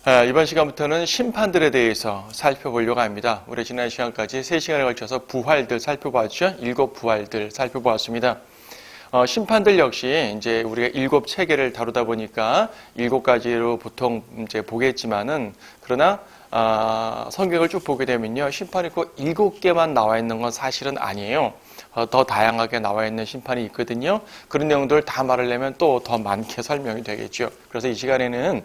이번 시간부터는 심판들에 대해서 살펴보려고 합니다. 우리 지난 시간까지 3시간에 걸쳐서 부활들 살펴보았죠. 7부활들 살펴보았습니다. 심판들 역시 이제 우리가 7체계를 다루다 보니까 7가지로 보통 이제 보겠지만은, 그러나 성경을 쭉 보게 되면요, 심판이 꼭 7개만 나와 있는 건 사실은 아니에요. 더 다양하게 나와 있는 심판이 있거든요. 그런 내용들을 다 말하려면 또 더 많게 설명이 되겠죠. 그래서 이 시간에는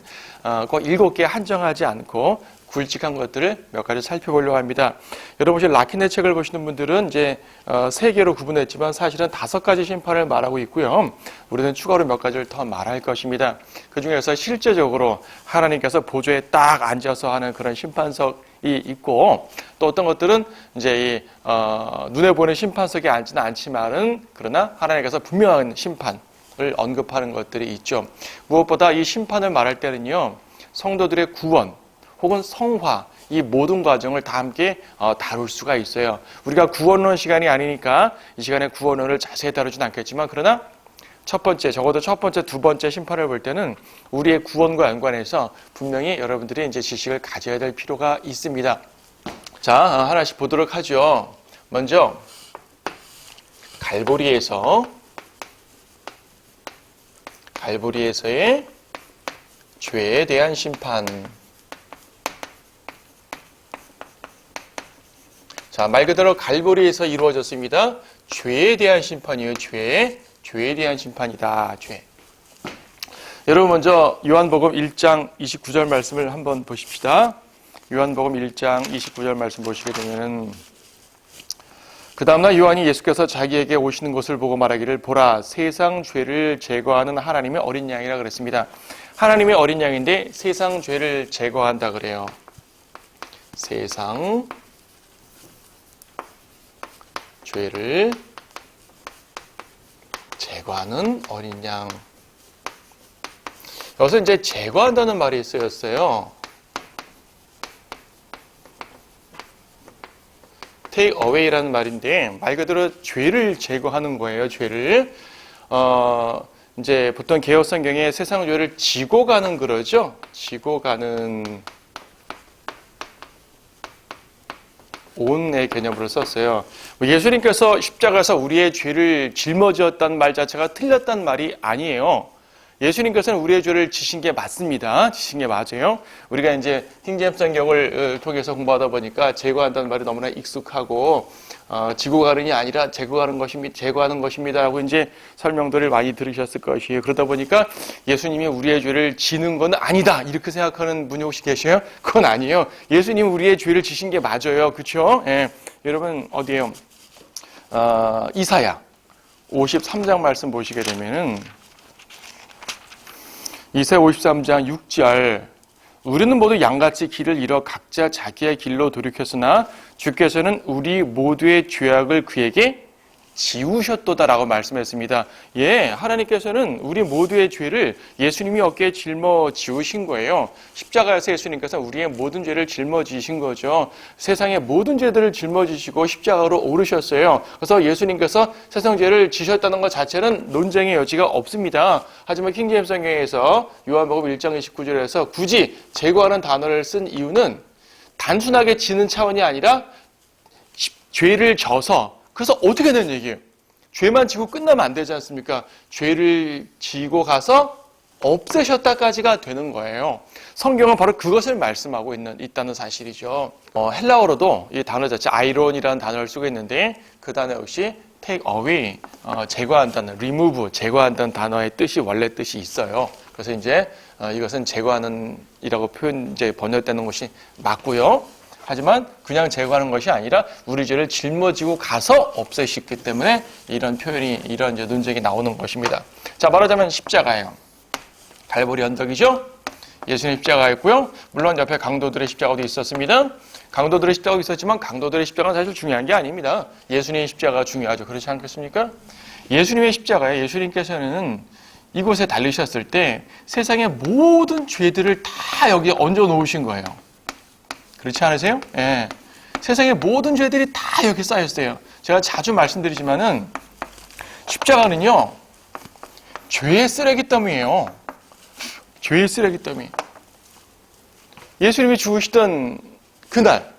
꼭 7개 한정하지 않고 굵직한 것들을 몇 가지 살펴보려고 합니다. 여러분 혹시 라킨의 책을 보시는 분들은 이제 3개로 구분했지만 사실은 5가지 심판을 말하고 있고요. 우리는 추가로 몇 가지를 더 말할 것입니다. 그 중에서 실제적으로 하나님께서 보좌에 딱 앉아서 하는 그런 심판석이 있고, 또 어떤 것들은 이제 눈에 보이는 심판석에 앉지는 않지만은 그러나 하나님께서 분명한 심판을 언급하는 것들이 있죠. 무엇보다 이 심판을 말할 때는요, 성도들의 구원 혹은 성화, 이 모든 과정을 다 함께 다룰 수가 있어요. 우리가 구원론 시간이 아니니까 이 시간에 구원론을 자세히 다루진 않겠지만, 그러나 첫 번째, 적어도 첫 번째, 두 번째 심판을 볼 때는 우리의 구원과 연관해서 분명히 여러분들이 이제 지식을 가져야 될 필요가 있습니다. 자, 하나씩 보도록 하죠. 먼저 갈보리에서의 죄에 대한 심판. 자, 말 그대로 갈보리에서 이루어졌습니다. 죄에 대한 심판이에요. 죄에 대한 심판이다. 죄. 여러분 먼저 요한복음 1장 29절 말씀을 한번 보십시다. 요한복음 1장 29절 말씀 보시게 되면은, 그 다음날 요한이 예수께서 자기에게 오시는 것을 보고 말하기를, 보라, 세상 죄를 제거하는 하나님의 어린 양이라 그랬습니다. 하나님의 어린 양인데 세상 죄를 제거한다 그래요. 세상 죄를 제거하는 어린 양. 여기서 이제 제거한다는 말이 쓰였어요. take away라는 말인데 말 그대로 죄를 제거하는 거예요. 죄를 이제 보통 개역 성경에 세상 죄를 지고 가는 그러죠. 지고 가는 온의 개념으로 썼어요. 예수님께서 십자가에서 우리의 죄를 짊어지었다는 말 자체가 틀렸단 말이 아니에요. 예수님께서는 우리의 죄를 지신 게 맞습니다. 지신 게 맞아요. 우리가 이제 킹제임스 성경을 통해서 공부하다 보니까 제거한다는 말이 너무나 익숙하고, 지고 가는이 아니라 제거하는 것입니다 하고 이제 설명들을 많이 들으셨을 것이에요. 그러다 보니까 예수님이 우리의 죄를 지는 건 아니다 이렇게 생각하는 분이 혹시 계셔요? 그건 아니에요. 예수님이 우리의 죄를 지신 게 맞아요. 그렇죠? 예. 여러분 어디에요? 이사야 53장 말씀 보시게 되면은, 이사야 53장 6절, 우리는 모두 양같이 길을 잃어 각자 자기의 길로 돌이켰으나 주께서는 우리 모두의 죄악을 그에게 지우셨도다라고 말씀했습니다. 예, 하나님께서는 우리 모두의 죄를 예수님이 어깨에 짊어지우신 거예요. 십자가에서 예수님께서 우리의 모든 죄를 짊어지신 거죠. 세상의 모든 죄들을 짊어지시고 십자가로 오르셨어요. 그래서 예수님께서 세상 죄를 지셨다는 것 자체는 논쟁의 여지가 없습니다. 하지만 킹제임스 성경에서 요한복음 1장 29절에서 굳이 제거하는 단어를 쓴 이유는 단순하게 지는 차원이 아니라 죄를 져서, 그래서 어떻게 되는 얘기예요? 죄만 지고 끝나면 안 되지 않습니까? 죄를 지고 가서 없애셨다까지가 되는 거예요. 성경은 바로 그것을 말씀하고 있다는 사실이죠. 헬라어로도 이 단어 자체 아이론이라는 단어를 쓰고 있는데 그 단어 역시 take away, 제거한다는, remove, 제거한다는 단어의 뜻이 원래 뜻이 있어요. 그래서 이제 이것은 제거하는 이라고 이제 번역되는 것이 맞고요. 하지만 그냥 제거하는 것이 아니라 우리 죄를 짊어지고 가서 없애시기 때문에 이런 표현이, 이런 이제 논쟁이 나오는 것입니다. 자, 말하자면 십자가예요. 갈보리 언덕이죠. 예수님 십자가였고요. 물론 옆에 강도들의 십자가도 있었습니다. 강도들의 십자가도 있었지만 강도들의 십자가는 사실 중요한 게 아닙니다. 예수님의 십자가가 중요하죠. 그렇지 않겠습니까? 예수님의 십자가에 예수님께서는 이곳에 달리셨을 때 세상의 모든 죄들을 다 여기에 얹어 놓으신 거예요. 그렇지 않으세요? 예. 세상의 모든 죄들이 다 여기 쌓였어요. 제가 자주 말씀드리지만은 십자가는요, 죄의 쓰레기더미예요. 죄의 쓰레기더미. 예수님이 죽으시던 그날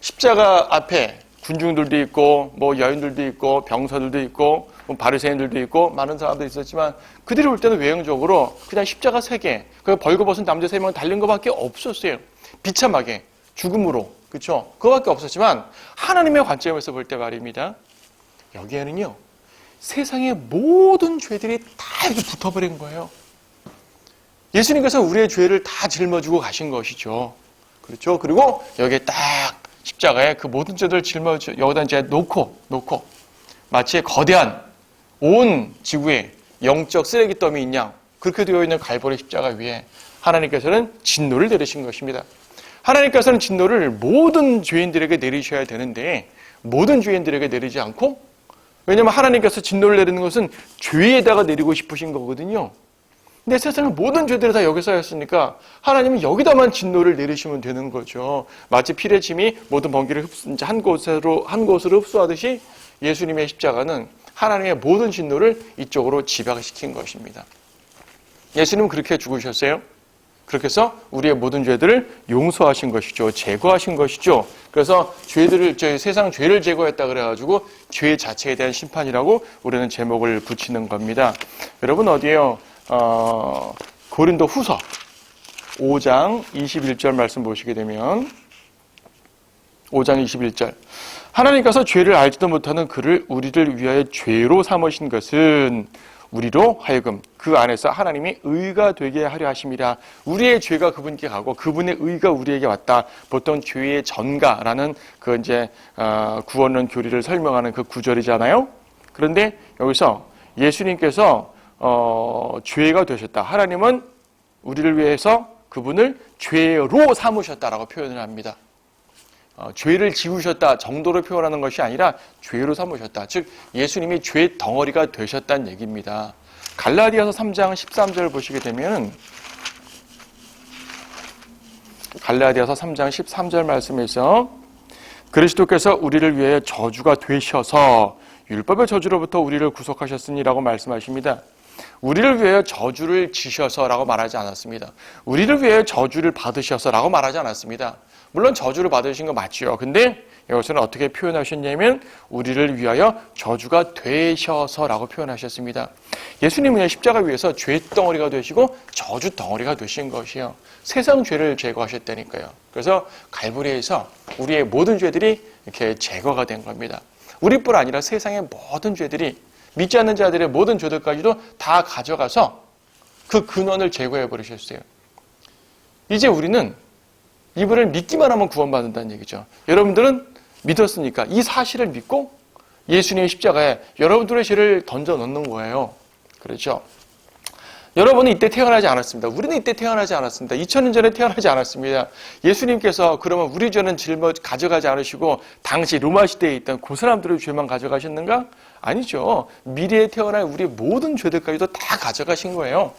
십자가 앞에 군중들도 있고 뭐 여인들도 있고 병사들도 있고 뭐 바리새인들도 있고 많은 사람들이 있었지만 그들이 올 때는 외형적으로 그냥 십자가 3개, 그 벌거벗은 남자 3명 달린 것밖에 없었어요. 비참하게 죽음으로, 그렇죠? 그거밖에 없었지만 하나님의 관점에서 볼 때 말입니다. 여기에는요 세상의 모든 죄들이 다 이렇게 붙어버린 거예요. 예수님께서 우리의 죄를 다 짊어지고 가신 것이죠. 그렇죠? 그리고 여기에 딱 십자가에 그 모든 죄들을 여기다 이제 놓고 마치 거대한 온 지구에 영적 쓰레기 더미인 양 그렇게 되어 있는 갈보리 십자가 위에 하나님께서는 진노를 내리신 것입니다. 하나님께서는 진노를 모든 죄인들에게 내리셔야 되는데 모든 죄인들에게 내리지 않고, 왜냐하면 하나님께서 진노를 내리는 것은 죄에다가 내리고 싶으신 거거든요. 근데 세상의 모든 죄들이 다 여기 쌓였으니까 하나님은 여기다만 진노를 내리시면 되는 거죠. 마치 피의 짐이 모든 번개를 한 곳으로 흡수하듯이 예수님의 십자가는 하나님의 모든 진노를 이쪽으로 집약시킨 것입니다. 예수님은 그렇게 죽으셨어요. 그렇게 해서 우리의 모든 죄들을 용서하신 것이죠. 제거하신 것이죠. 그래서 세상 죄를 제거했다 그래가지고 죄 자체에 대한 심판이라고 우리는 제목을 붙이는 겁니다. 여러분 어디에요? 고린도 후서 5장 21절 말씀 보시게 되면 5장 21절 하나님께서 죄를 알지도 못하는 그를 우리를 위하여 죄로 삼으신 것은 우리로 하여금 그 안에서 하나님이 의가 되게 하려 하심이라. 우리의 죄가 그분께 가고 그분의 의가 우리에게 왔다. 보통 죄의 전가라는 그 이제 구원론 교리를 설명하는 그 구절이잖아요. 그런데 여기서 예수님께서 죄가 되셨다. 하나님은 우리를 위해서 그분을 죄로 삼으셨다라고 표현을 합니다. 죄를 지우셨다 정도로 표현하는 것이 아니라 죄로 삼으셨다. 즉 예수님이 죄 덩어리가 되셨다는 얘기입니다. 갈라디아서 3장 13절 보시게 되면 갈라디아서 3장 13절 말씀에서 그리스도께서 우리를 위해 저주가 되셔서 율법의 저주로부터 우리를 구속하셨으니라고 말씀하십니다. 우리를 위하여 저주를 지셔서라고 말하지 않았습니다. 우리를 위하여 저주를 받으셔서라고 말하지 않았습니다. 물론 저주를 받으신 거 맞죠. 근데 여기서는 어떻게 표현하셨냐면 우리를 위하여 저주가 되셔서라고 표현하셨습니다. 예수님은 십자가 위에서 죄 덩어리가 되시고 저주 덩어리가 되신 것이요. 세상 죄를 제거하셨다니까요. 그래서 갈보리에서 우리의 모든 죄들이 이렇게 제거가 된 겁니다. 우리뿐 아니라 세상의 모든 죄들이 믿지 않는 자들의 모든 죄들까지도 다 가져가서 그 근원을 제거해 버리셨어요. 이제 우리는 이분을 믿기만 하면 구원받는다는 얘기죠. 여러분들은 믿었으니까 이 사실을 믿고 예수님의 십자가에 여러분들의 죄를 던져 넣는 거예요. 그렇죠? 여러분은 이때 태어나지 않았습니다. 우리는 이때 태어나지 않았습니다. 2000년 전에 태어나지 않았습니다. 예수님께서 그러면 우리 죄는 가져가지 않으시고 당시 로마 시대에 있던 그 사람들의 죄만 가져가셨는가? 아니죠. 미래에 태어날 우리 모든 죄들까지도 다 가져가신 거예요.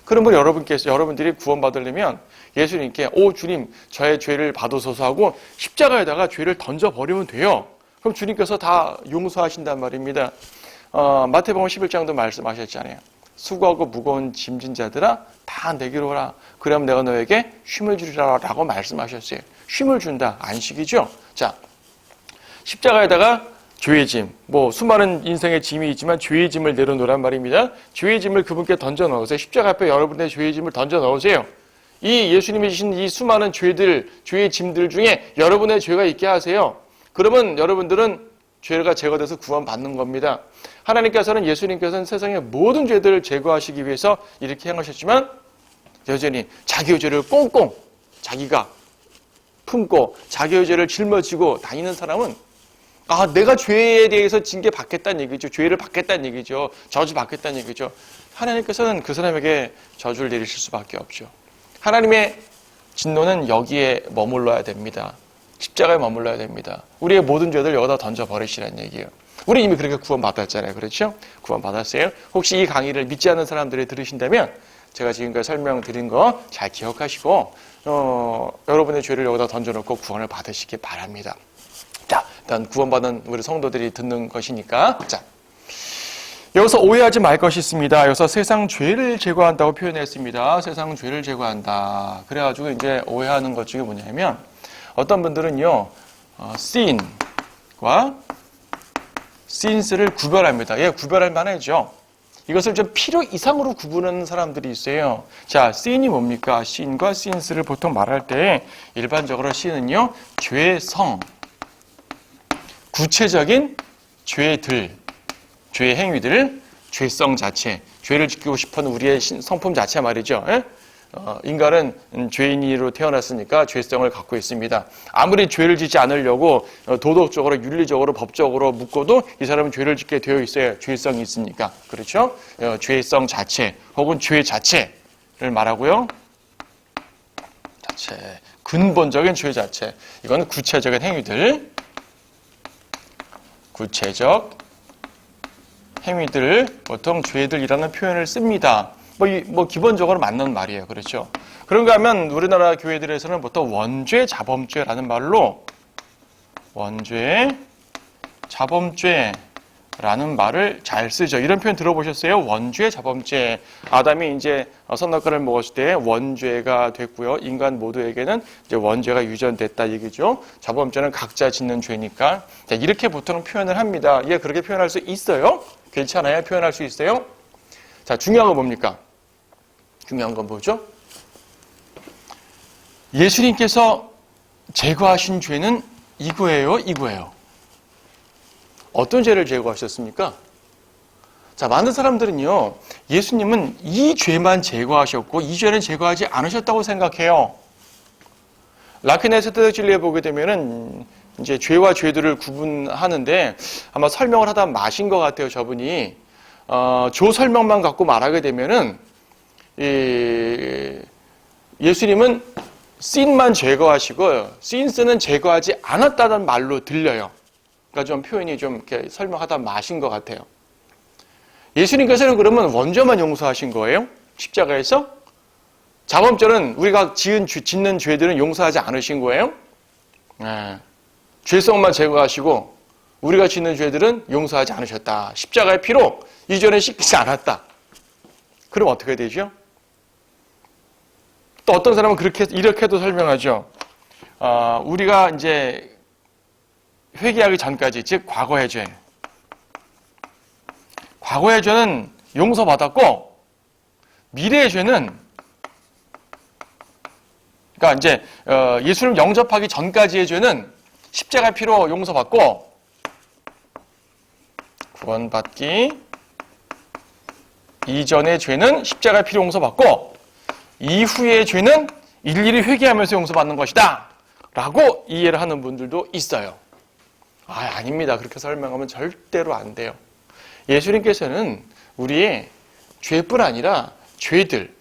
그러면 여러분들이 구원받으려면 예수님께 주님 저의 죄를 받으소서 하고 십자가에다가 죄를 던져버리면 돼요. 그럼 주님께서 다 용서하신단 말입니다. 마태복음 11장도 말씀하셨잖아요. 수고하고 무거운 짐진 자들아 다 내게로 오라. 그러면 내가 너에게 쉼을 주리라 라고 말씀하셨어요. 쉼을 준다. 안식이죠. 자, 십자가에다가 죄의 짐, 수많은 인생의 짐이 있지만 죄의 짐을 내려놓으란 말입니다. 죄의 짐을 그분께 던져 넣으세요. 십자가 앞에 여러분의 죄의 짐을 던져 넣으세요. 이 예수님이 주신 이 수많은 죄의 짐들 중에 여러분의 죄가 있게 하세요. 그러면 여러분들은 죄가 제거돼서 구원받는 겁니다. 하나님께서는 예수님께서는 세상의 모든 죄들을 제거하시기 위해서 이렇게 행하셨지만 여전히 자기의 죄를 꽁꽁 자기가 품고 자기의 죄를 짊어지고 다니는 사람은 내가 죄에 대해서 징계 받겠다는 얘기죠. 죄를 받겠다는 얘기죠. 저주 받겠다는 얘기죠. 하나님께서는 그 사람에게 저주를 내리실 수밖에 없죠. 하나님의 진노는 여기에 머물러야 됩니다. 십자가에 머물러야 됩니다. 우리의 모든 죄들 여기다 던져버리시라는 얘기예요. 우리 이미 그렇게 구원받았잖아요. 그렇죠? 구원받았어요. 혹시 이 강의를 믿지 않는 사람들이 들으신다면 제가 지금까지 설명드린 거 잘 기억하시고 여러분의 죄를 여기다 던져놓고 구원을 받으시기 바랍니다. 자, 일단 구원받은 우리 성도들이 듣는 것이니까 자, 여기서 오해하지 말 것이 있습니다. 여기서 세상 죄를 제거한다고 표현했습니다. 세상 죄를 제거한다. 그래가지고 이제 오해하는 것 중에 뭐냐면 어떤 분들은요, sin과 sins를 구별합니다. 예, 구별할 만하죠. 이것을 좀 필요 이상으로 구분하는 사람들이 있어요. 자, sin이 뭡니까? sin과 sins를 보통 말할 때 일반적으로 sin은요, 죄성, 구체적인 죄들, 죄의 행위들, 죄성 자체, 죄를 지키고 싶어하는 우리의 성품 자체 말이죠. 예? 인간은 죄인으로 태어났으니까 죄성을 갖고 있습니다. 아무리 죄를 짓지 않으려고 도덕적으로, 윤리적으로, 법적으로 묶어도 이 사람은 죄를 짓게 되어 있어요. 죄성이 있으니까. 그렇죠? 죄성 자체 혹은 죄 자체를 말하고요. 자체, 근본적인 죄 자체. 이건 구체적인 행위들. 구체적 행위들, 보통 죄들이라는 표현을 씁니다. 기본적으로 맞는 말이에요. 그렇죠? 그런가 하면 우리나라 교회들에서는 보통 원죄, 자범죄라는 말로 원죄, 자범죄라는 말을 잘 쓰죠. 이런 표현 들어보셨어요? 원죄, 자범죄. 아담이 이제 선악과를 먹었을 때 원죄가 됐고요. 인간 모두에게는 이제 원죄가 유전됐다 얘기죠. 자범죄는 각자 짓는 죄니까. 자, 이렇게 보통 표현을 합니다. 예, 그렇게 표현할 수 있어요? 괜찮아요? 표현할 수 있어요? 자, 중요한 건 뭡니까? 중요한 건 뭐죠? 예수님께서 제거하신 죄는 이거예요, 이거예요. 어떤 죄를 제거하셨습니까? 자, 많은 사람들은요, 예수님은 이 죄만 제거하셨고 이 죄는 제거하지 않으셨다고 생각해요. 라크네스 테덕진리에 보게 되면은 이제 죄와 죄들을 구분하는데 아마 설명을 하다 마신 것 같아요, 저분이. 조 설명만 갖고 말하게 되면은 예수님은 sin만 제거하시고 sins는 제거하지 않았다는 말로 들려요. 그러니까 좀 표현이 좀 이렇게 설명하다 마신 것 같아요. 예수님께서는 그러면 원죄만 용서하신 거예요? 십자가에서? 자범죄는 우리가 짓는 죄들은 용서하지 않으신 거예요? 네. 죄성만 제거하시고 우리가 짓는 죄들은 용서하지 않으셨다. 십자가의 피로 이전에 씻기지 않았다. 그럼 어떻게 되죠? 또 어떤 사람은 이렇게도 설명하죠. 우리가 이제 회개하기 전까지, 즉 과거의 죄. 과거의 죄는 용서받았고 미래의 죄는, 그러니까 이제 예수를 영접하기 전까지의 죄는 십자가의 피로 용서받고 구원받기 이전의 죄는 십자가의 피로 용서받고 이후의 죄는 일일이 회개하면서 용서받는 것이다 라고 이해를 하는 분들도 있어요. 아닙니다. 그렇게 설명하면 절대로 안 돼요. 예수님께서는 우리의 죄뿐 아니라 죄들,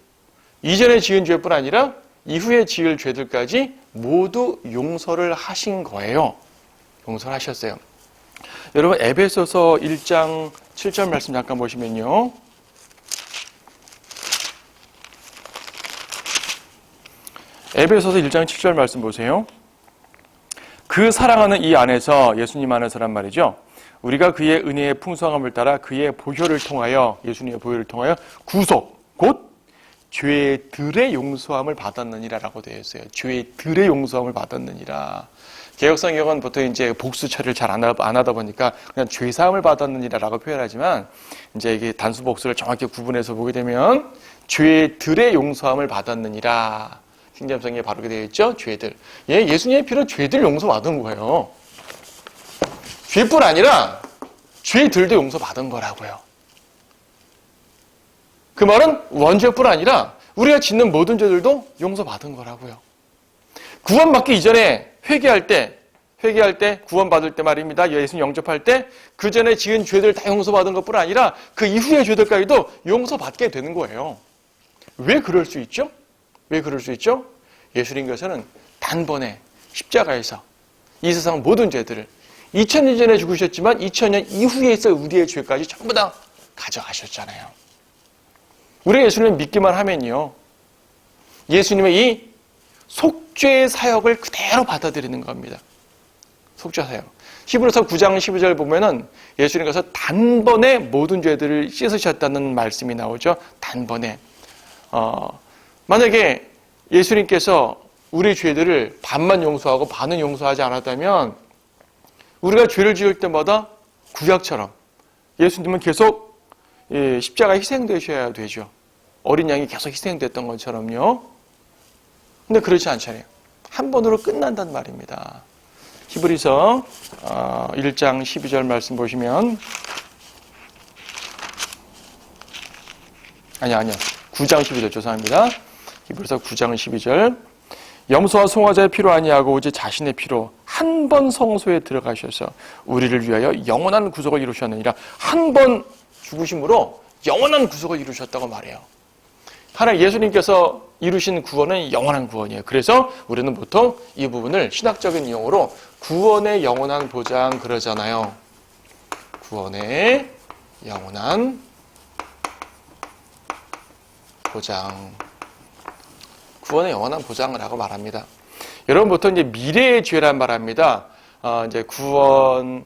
이전에 지은 죄뿐 아니라 이후에 지을 죄들까지 모두 용서를 하신 거예요. 용서를 하셨어요. 여러분, 에베소서 1장 7절 말씀 잠깐 보시면요. 에베소서 1장 7절 말씀 보세요. 그 사랑하는 이 안에서, 예수님 안에서란 말이죠. 우리가 그의 은혜의 풍성함을 따라 그의 보혈을 통하여, 예수님의 보혈을 통하여 구속, 곧 죄들의 용서함을 받았느니라 라고 되어 있어요. 죄들의 용서함을 받았느니라. 개역성경은 보통 이제 복수 처리를 잘 안 하다 보니까 그냥 죄사함을 받았느니라 라고 표현하지만, 이제 이게 단수 복수를 정확히 구분해서 보게 되면 죄들의 용서함을 받았느니라. 킹제임스성경에 바르게 되어 있죠? 죄들. 예수님의 피로 죄들 용서받은 거예요. 죄뿐 아니라 죄들도 용서받은 거라고요. 그 말은 원죄뿐 아니라 우리가 짓는 모든 죄들도 용서받은 거라고요. 구원받기 이전에 회개할 때 구원받을 때 말입니다. 예수님 영접할 때 그 전에 지은 죄들 다 용서받은 것뿐 아니라 그 이후의 죄들까지도 용서받게 되는 거예요. 왜 그럴 수 있죠? 왜 그럴 수 있죠? 예수님께서는 단번에 십자가에서 이 세상 모든 죄들을 2000년 전에 죽으셨지만 2000년 이후에 있어 우리의 죄까지 전부 다 가져가셨잖아요. 우리가 예수님을 믿기만 하면요, 예수님의 이 속죄의 사역을 그대로 받아들이는 겁니다. 속죄 사역. 히브리서 9장 12절 보면은 예수님께서 단번에 모든 죄들을 씻으셨다는 말씀이 나오죠. 단번에. 만약에 예수님께서 우리 죄들을 반만 용서하고 반은 용서하지 않았다면 우리가 죄를 지을 때마다 구약처럼 예수님은 계속 십자가에 희생되셔야 되죠. 어린 양이 계속 희생됐던 것처럼요. 근데 그렇지 않잖아요. 한 번으로 끝난단 말입니다. 히브리서 1장 12절 말씀 보시면 아니요. 9장 12절 죄송합니다. 히브리서 9장 12절 염소와 송아지의 피로 아니하고 오직 자신의 피로 한 번 성소에 들어가셔서 우리를 위하여 영원한 구속을 이루셨느니라. 한 번 죽으심으로 영원한 구속을 이루셨다고 말해요. 하나님 예수님께서 이루신 구원은 영원한 구원이에요. 그래서 우리는 보통 이 부분을 신학적인 용어로 구원의 영원한 보장 그러잖아요. 구원의 영원한 보장. 구원의 영원한 보장이라고 말합니다. 여러분 보통 이제 미래의 죄란 말합니다. 이제 구원에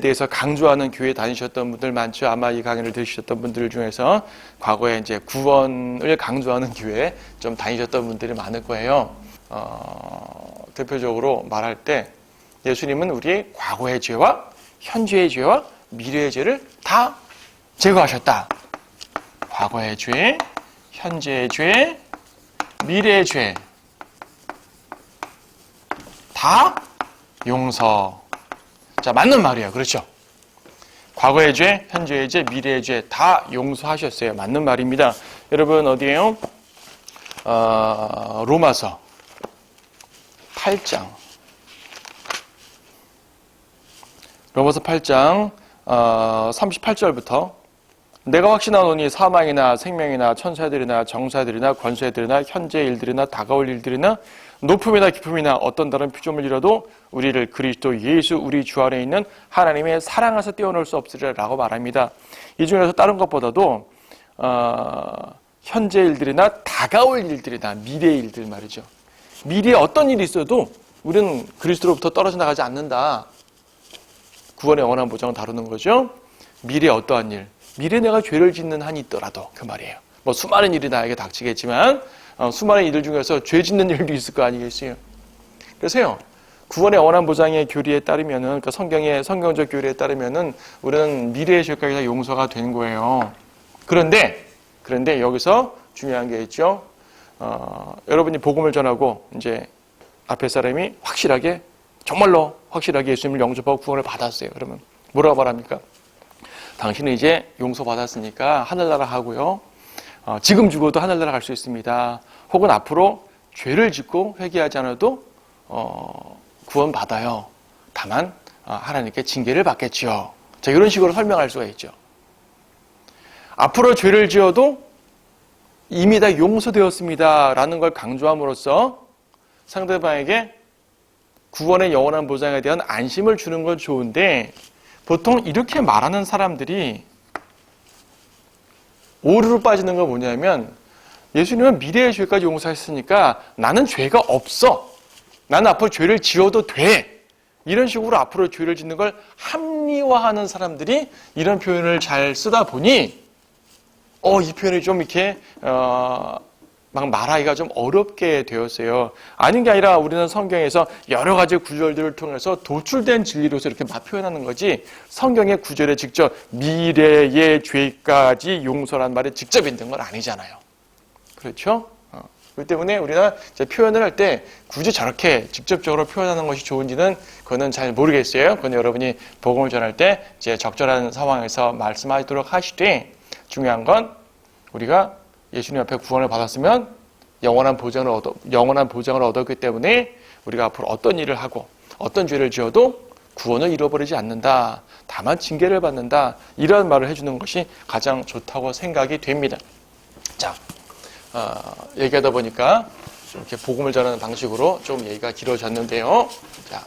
대해서 강조하는 교회 다니셨던 분들 많죠. 아마 이 강의를 들으셨던 분들 중에서 과거에 이제 구원을 강조하는 교회 좀 다니셨던 분들이 많을 거예요. 대표적으로 말할 때 예수님은 우리의 과거의 죄와 현재의 죄와 미래의 죄를 다 제거하셨다. 과거의 죄, 현재의 죄, 미래의 죄 다 용서. 자, 맞는 말이에요. 그렇죠? 과거의 죄, 현재의 죄, 미래의 죄 다 용서하셨어요. 맞는 말입니다. 여러분 어디에요? 로마서 8장. 로마서 8장 38절부터 내가 확신하노니 사망이나 생명이나 천사들이나 정사들이나 권세들이나 현재 일들이나 다가올 일들이나 높음이나 깊음이나 어떤 다른 피조물 이라도 우리를 그리스도 예수 우리 주 안에 있는 하나님의 사랑에서 떼어놓을 수 없으리라고 말합니다. 이 중에서 다른 것보다도 현재 일들이나 다가올 일들이나 미래의 일들 말이죠. 미래에 어떤 일이 있어도 우리는 그리스도로부터 떨어져 나가지 않는다. 구원의 영원한 보장을 다루는 거죠. 미래에 어떠한 일, 미래에 내가 죄를 짓는 한이 있더라도 그 말이에요. 뭐 수많은 일이 나에게 닥치겠지만 수많은 일들 중에서 죄 짓는 일도 있을 거 아니겠어요. 그래서요. 구원의 영원한 보장의 교리에 따르면은, 그러니까 성경적 교리에 따르면은 우리는 미래의 죄까지 다 용서가 된 거예요. 그런데 여기서 중요한 게 있죠. 여러분이 복음을 전하고 이제 앞에 사람이 확실하게 정말로 확실하게 예수님을 영접하고 구원을 받았어요. 그러면 뭐라고 말합니까? 당신은 이제 용서받았으니까 하늘나라 하고요. 지금 죽어도 하늘나라 갈 수 있습니다. 혹은 앞으로 죄를 짓고 회개하지 않아도 구원받아요. 다만 하나님께 징계를 받겠지요. 자, 이런 식으로 설명할 수가 있죠. 앞으로 죄를 지어도 이미 다 용서되었습니다. 라는 걸 강조함으로써 상대방에게 구원의 영원한 보장에 대한 안심을 주는 건 좋은데 보통 이렇게 말하는 사람들이 오류로 빠지는 건 뭐냐면 예수님은 미래의 죄까지 용서했으니까 나는 죄가 없어. 나는 앞으로 죄를 지어도 돼. 이런 식으로 앞으로 죄를 짓는 걸 합리화하는 사람들이 이런 표현을 잘 쓰다 보니 이 표현이 좀 이렇게 막 말하기가 좀 어렵게 되었어요. 아닌 게 아니라 우리는 성경에서 여러 가지 구절들을 통해서 도출된 진리로서 이렇게 막 표현하는 거지 성경의 구절에 직접 미래의 죄까지 용서란 말이 직접 있는 건 아니잖아요. 그렇죠? 그렇기 때문에 우리가 이제 표현을 할 때 굳이 저렇게 직접적으로 표현하는 것이 좋은지는 그거는 잘 모르겠어요. 그건 여러분이 복음을 전할 때 이제 적절한 상황에서 말씀하도록 하시되 중요한 건 우리가 예수님 앞에 구원을 받았으면 영원한 보장을 얻었기 때문에 우리가 앞으로 어떤 일을 하고 어떤 죄를 지어도 구원을 잃어버리지 않는다. 다만 징계를 받는다. 이런 말을 해주는 것이 가장 좋다고 생각이 됩니다. 자, 얘기하다 보니까 이렇게 복음을 전하는 방식으로 좀 얘기가 길어졌는데요. 자,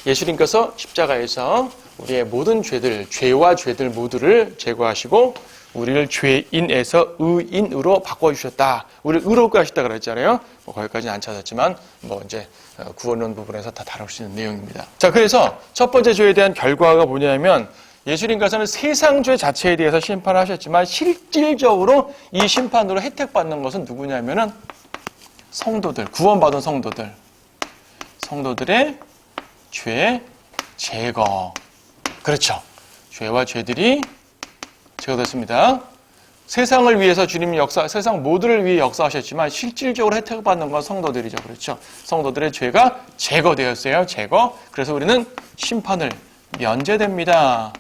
예수님께서 십자가에서 우리의 모든 죄와 죄들 모두를 제거하시고 우리를 죄인에서 의인으로 바꿔주셨다. 우리를 의롭게 하셨다 그랬잖아요. 뭐 거기까지는 안 찾았지만 뭐 이제 구원론 부분에서 다 다룰 수 있는 내용입니다. 자, 그래서 첫 번째 죄에 대한 결과가 뭐냐면 예수님께서는 세상 죄 자체에 대해서 심판을 하셨지만 실질적으로 이 심판으로 혜택받는 것은 누구냐면은 성도들, 구원받은 성도들의 죄 제거. 그렇죠. 죄와 죄들이 제거됐습니다. 세상을 위해서 주님이 세상 모두를 위해 역사하셨지만 실질적으로 혜택을 받는 건 성도들이죠. 그렇죠. 성도들의 죄가 제거되었어요. 제거. 그래서 우리는 심판을 면제됩니다.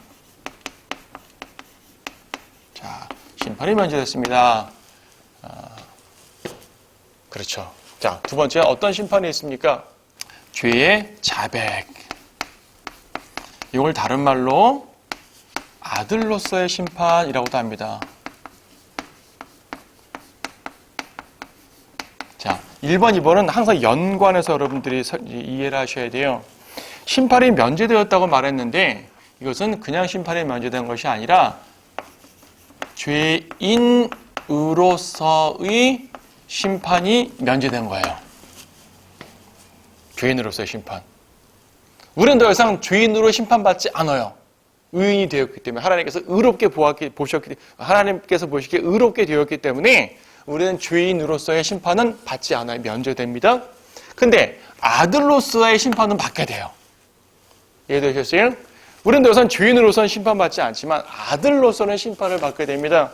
자, 심판이 면제됐습니다. 그렇죠. 자, 두 번째 어떤 심판이 있습니까? 죄의 자백. 이걸 다른 말로 아들로서의 심판이라고도 합니다. 자, 1번, 2번은 항상 연관해서 여러분들이 이해를 하셔야 돼요. 심판이 면제되었다고 말했는데 이것은 그냥 심판이 면제된 것이 아니라 죄인으로서의 심판이 면제된 거예요. 죄인으로서의 심판. 우리는 더 이상 죄인으로 심판받지 않아요. 의인이 되었기 때문에 하나님께서 의롭게 보셨기 하나님께서 보시기에 의롭게 되었기 때문에 우리는 죄인으로서의 심판은 받지 않아요. 면제됩니다. 근데 아들로서의 심판은 받게 돼요. 이해되셨어요? 우리는 더 이상 죄인으로서는 심판받지 않지만 아들로서는 심판을 받게 됩니다.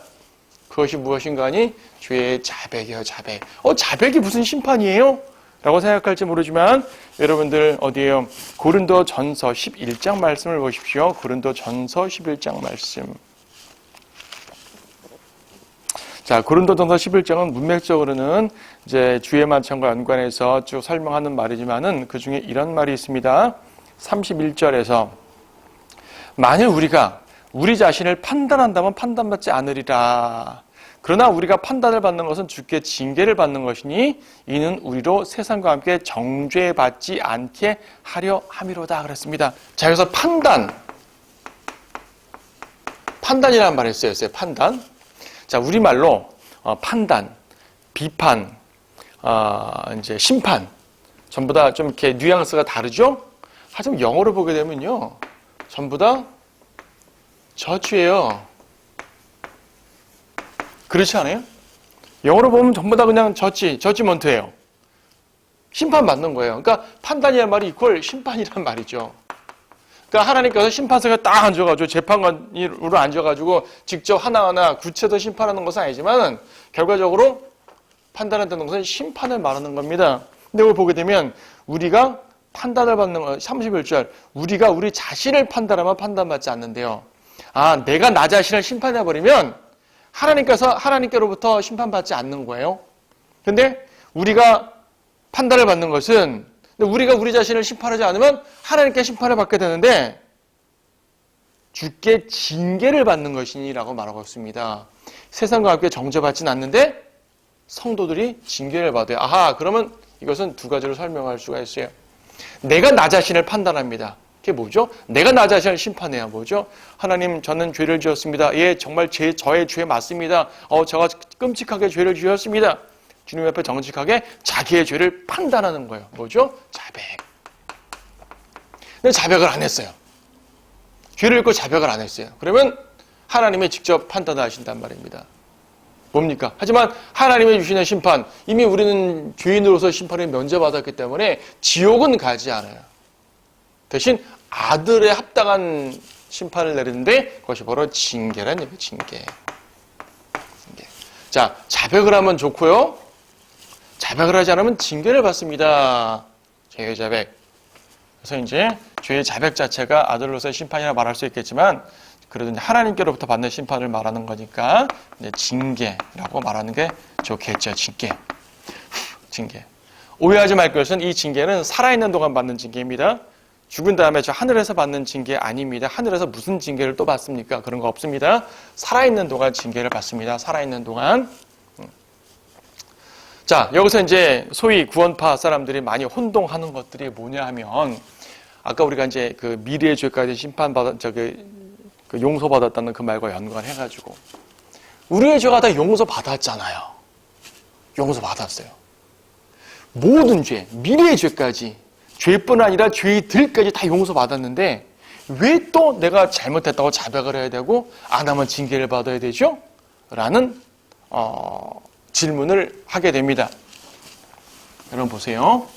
그것이 무엇인가 하니 죄의 자백이에요. 자백. 자백이 무슨 심판이에요? 라고 생각할지 모르지만 여러분들 어디에요? 고린도전서 11장 말씀을 보십시오. 고린도전서 11장 말씀. 자, 고린도전서 11장은 문맥적으로는 이제 주의 만찬과 연관해서 쭉 설명하는 말이지만은 그 중에 이런 말이 있습니다. 31절에서 만일 우리가 우리 자신을 판단한다면 판단받지 않으리라. 그러나 우리가 판단을 받는 것은 주께 징계를 받는 것이니 이는 우리로 세상과 함께 정죄받지 않게 하려 함이로다 그랬습니다. 자, 여기서 판단이라는 말을 쓰였어요. 판단. 자, 우리말로 판단, 비판, 이제 심판 전부 다 좀 이렇게 뉘앙스가 다르죠? 하지만 영어로 보게 되면요, 전부 다 저주예요. 그렇지 않아요? 영어로 보면 전부 다 그냥 저지먼트예요. 심판받는 거예요. 그러니까 판단이라는 말이 이퀄 심판이란 말이죠. 그러니까 하나님께서 심판석에 딱 앉아가지고 재판관으로 앉아가지고 직접 하나하나 구체적으로 심판하는 것은 아니지만 결과적으로 판단한다는 것은 심판을 말하는 겁니다. 근데 이걸 보게 되면 우리가 판단을 받는 거 31절 우리가 우리 자신을 판단하면 판단받지 않는데요. 내가 나 자신을 심판해버리면 하나님께로부터 심판받지 않는 거예요. 근데 우리가 판단을 받는 것은 우리가 우리 자신을 심판하지 않으면 하나님께 심판을 받게 되는데 주께 징계를 받는 것이니라고 말하고 있습니다. 세상과 함께 정죄받지는 않는데 성도들이 징계를 받아요. 그러면 이것은 두 가지로 설명할 수가 있어요. 내가 나 자신을 판단합니다. 그게 뭐죠? 내가 나 자신을 심판해야 뭐죠? 하나님, 저는 죄를 지었습니다. 예, 정말 저의 죄 맞습니다. 제가 끔찍하게 죄를 지었습니다. 주님 앞에 정직하게 자기의 죄를 판단하는 거예요. 뭐죠? 자백. 근데 자백을 안 했어요. 죄를 짓고 자백을 안 했어요. 그러면 하나님이 직접 판단을 하신단 말입니다. 뭡니까? 하지만 하나님의 주시는 심판, 이미 우리는 죄인으로서 심판을 면제받았기 때문에 지옥은 가지 않아요. 대신 아들에 합당한 심판을 내리는데 그것이 바로 징계라는 얘기예요. 징계. 자, 자백을 하면 좋고요. 자백을 하지 않으면 징계를 받습니다. 죄의 자백. 그래서 이제 죄의 자백 자체가 아들로서의 심판이라 말할 수 있겠지만 그래도 하나님께로부터 받는 심판을 말하는 거니까 이제 징계라고 말하는 게 좋겠죠. 징계. 오해하지 말 것은 이 징계는 살아있는 동안 받는 징계입니다. 죽은 다음에 저 하늘에서 받는 징계 아닙니다. 하늘에서 무슨 징계를 또 받습니까? 그런 거 없습니다. 살아있는 동안 징계를 받습니다. 살아있는 동안. 자, 여기서 이제 소위 구원파 사람들이 많이 혼동하는 것들이 뭐냐 하면 아까 우리가 이제 그 미래의 죄까지 용서받았다는 그 말과 연관해가지고 우리의 죄가 다 용서받았잖아요. 용서받았어요. 모든 죄, 미래의 죄까지, 죄뿐 아니라 죄들까지 다 용서받았는데 왜 또 내가 잘못했다고 자백을 해야 되고 안 하면 징계를 받아야 되죠? 라는 질문을 하게 됩니다. 여러분 보세요.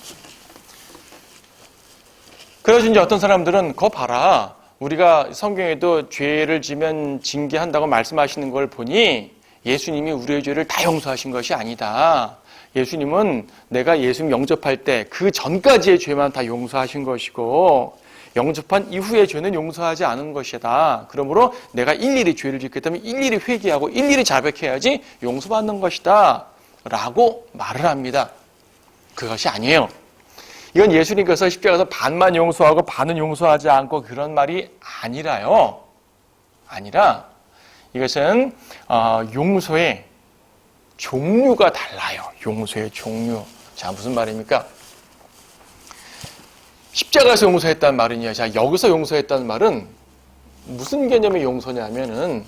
그래서 이제 어떤 사람들은 거 봐라. 우리가 성경에도 죄를 지면 징계한다고 말씀하시는 걸 보니 예수님이 우리의 죄를 다 용서하신 것이 아니다. 예수님은 내가 예수님 영접할 때 그 전까지의 죄만 다 용서하신 것이고 영접한 이후의 죄는 용서하지 않은 것이다. 그러므로 내가 일일이 죄를 짓겠다면 일일이 회개하고 일일이 자백해야지 용서받는 것이다. 라고 말을 합니다. 그것이 아니에요. 이건 예수님께서 십자가에서 반만 용서하고 반은 용서하지 않고 그런 말이 아니라요. 아니라 이것은 용서의 종류가 달라요. 용서의 종류. 자, 무슨 말입니까? 십자가에서 용서했다는 말은요. 자, 여기서 용서했다는 말은 무슨 개념의 용서냐면은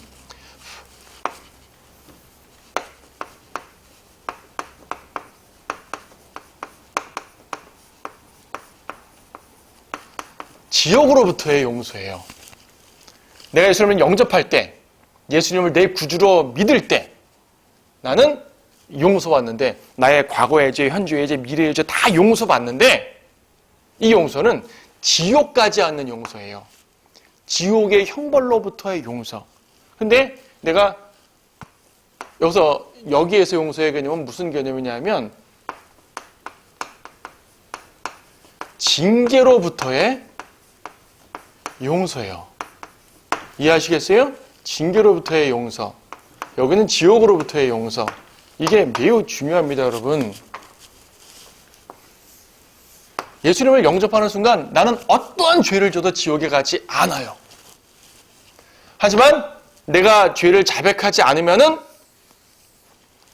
지옥으로부터의 용서예요. 내가 예수님을 영접할 때, 예수님을 내 구주로 믿을 때 나는 용서받는데 나의 과거의 죄, 현재의 죄, 미래의 죄 다 용서받는데 이 용서는 지옥 가지 않는 용서예요. 지옥의 형벌로부터의 용서. 근데 내가 여기에서 용서의 개념은 무슨 개념이냐면 징계로부터의 용서예요. 이해하시겠어요? 징계로부터의 용서. 여기는 지옥으로부터의 용서. 이게 매우 중요합니다, 여러분. 예수님을 영접하는 순간 나는 어떠한 죄를 져도 지옥에 가지 않아요. 하지만 내가 죄를 자백하지 않으면은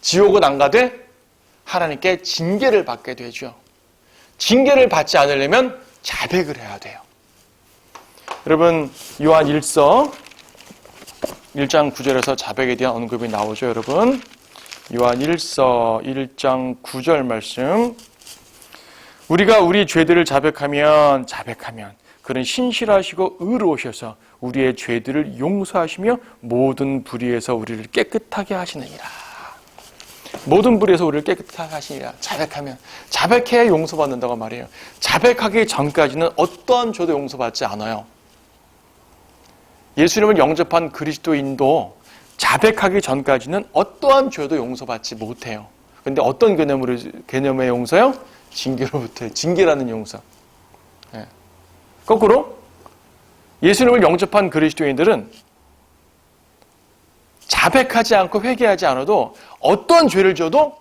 지옥은 안 가되 하나님께 징계를 받게 되죠. 징계를 받지 않으려면 자백을 해야 돼요. 여러분, 요한 1서 1장 9절에서 자백에 대한 언급이 나오죠, 여러분. 요한 1서 1장 9절 말씀. 우리가 우리 죄들을 자백하면 그는 신실하시고 의로우셔서 우리의 죄들을 용서하시며 모든 불의에서 우리를 깨끗하게 하시느니라. 모든 불의에서 우리를 깨끗하게 하시니라. 자백해야 용서받는다고 말해요. 자백하기 전까지는 어떠한 죄도 용서받지 않아요. 예수님을 영접한 그리스도인도 자백하기 전까지는 어떠한 죄도 용서받지 못해요. 근데 어떤 개념의 용서요? 징계라는 용서. 예. 거꾸로 예수님을 영접한 그리스도인들은 자백하지 않고 회개하지 않아도 어떤 죄를 져도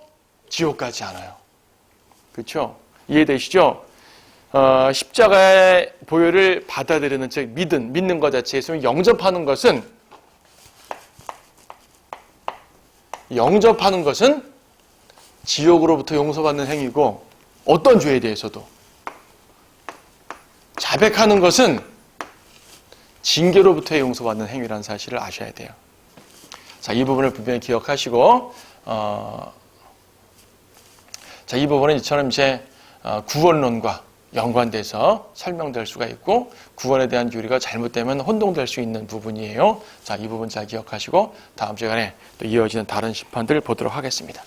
지옥 가지 않아요. 그렇죠? 이해되시죠? 십자가의 보혈을 받아들이는 즉 믿는 것 자체, 예수님을 영접하는 것은 지옥으로부터 용서받는 행위고 어떤 죄에 대해서도 자백하는 것은 징계로부터의 용서받는 행위라는 사실을 아셔야 돼요. 자, 이 부분을 분명히 기억하시고 자, 이 부분은 이처럼 이제 구원론과 연관돼서 설명될 수가 있고 구원에 대한 교리가 잘못되면 혼동될 수 있는 부분이에요. 자, 이 부분 잘 기억하시고 다음 시간에 또 이어지는 다른 심판들을 보도록 하겠습니다.